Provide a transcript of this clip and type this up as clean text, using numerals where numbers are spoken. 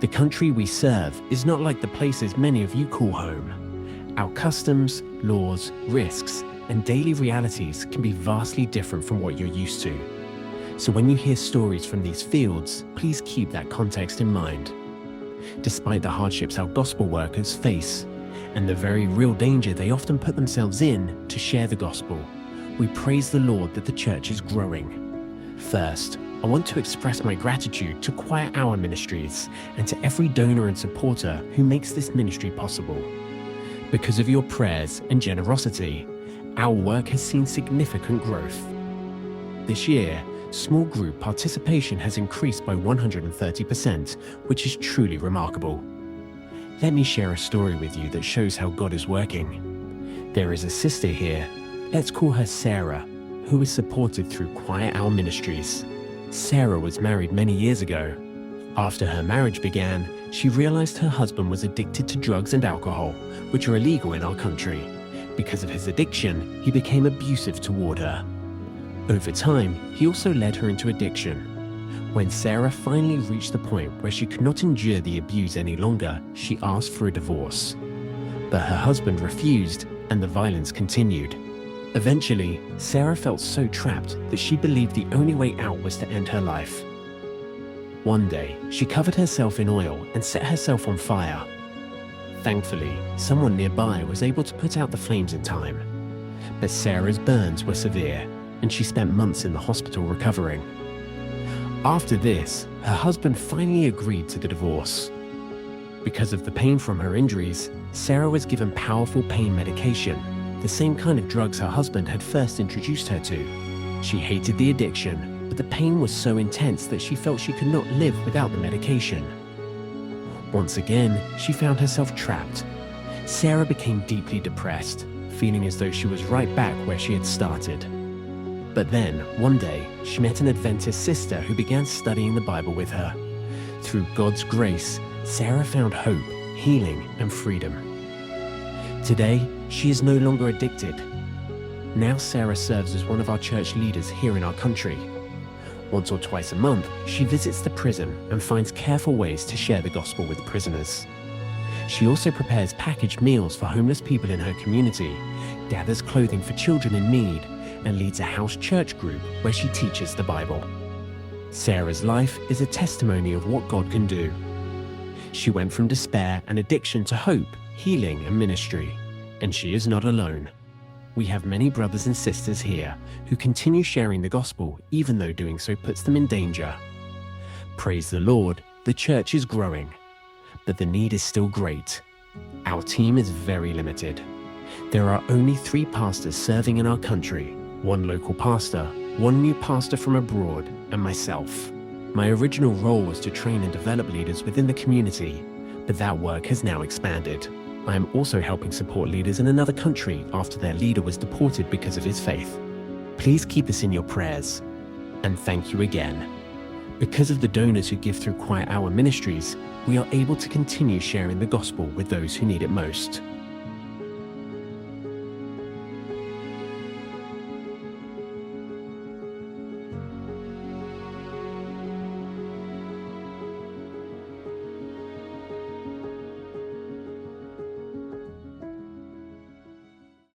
The country we serve is not like the places many of you call home. Our customs, laws, risks, and daily realities can be vastly different from what you're used to. So when you hear stories from these fields, please keep that context in mind. Despite the hardships our gospel workers face, and the very real danger they often put themselves in to share the gospel, we praise the Lord that the church is growing. First, I want to express my gratitude to Quiet Hour Ministries and to every donor and supporter who makes this ministry possible. Because of your prayers and generosity, our work has seen significant growth. This year, small group participation has increased by 130%, which is truly remarkable. Let me share a story with you that shows how God is working. There is a sister here, let's call her Sarah, who is supported through Quiet Hour Ministries. Sarah was married many years ago. After her marriage began, she realized her husband was addicted to drugs and alcohol, which are illegal in our country. Because of his addiction, he became abusive toward her. Over time, he also led her into addiction. When Sarah finally reached the point where she could not endure the abuse any longer, she asked for a divorce. But her husband refused, and the violence continued. Eventually, Sarah felt so trapped that she believed the only way out was to end her life. One day, she covered herself in oil and set herself on fire. Thankfully, someone nearby was able to put out the flames in time. But Sarah's burns were severe, and she spent months in the hospital recovering. After this, her husband finally agreed to the divorce. Because of the pain from her injuries, Sarah was given powerful pain medication, the same kind of drugs her husband had first introduced her to. She hated the addiction, but the pain was so intense that she felt she could not live without the medication. Once again, she found herself trapped. Sarah became deeply depressed, feeling as though she was right back where she had started. But then, one day, she met an Adventist sister who began studying the Bible with her. Through God's grace, Sarah found hope, healing, and freedom. Today, she is no longer addicted. Now Sarah serves as one of our church leaders here in our country. Once or twice a month, she visits the prison and finds careful ways to share the gospel with prisoners. She also prepares packaged meals for homeless people in her community, gathers clothing for children in need, and leads a house church group where she teaches the Bible. Sarah's life is a testimony of what God can do. She went from despair and addiction to hope, healing, and ministry. And she is not alone. We have many brothers and sisters here who continue sharing the gospel even though doing so puts them in danger. Praise the Lord, the church is growing, but the need is still great. Our team is very limited. There are only 3 pastors serving in our country, 1 local pastor, 1 new pastor from abroad, and myself. My original role was to train and develop leaders within the community, but that work has now expanded. I am also helping support leaders in another country after their leader was deported because of his faith. Please keep us in your prayers. And thank you again. Because of the donors who give through Quiet Hour Ministries, we are able to continue sharing the gospel with those who need it most.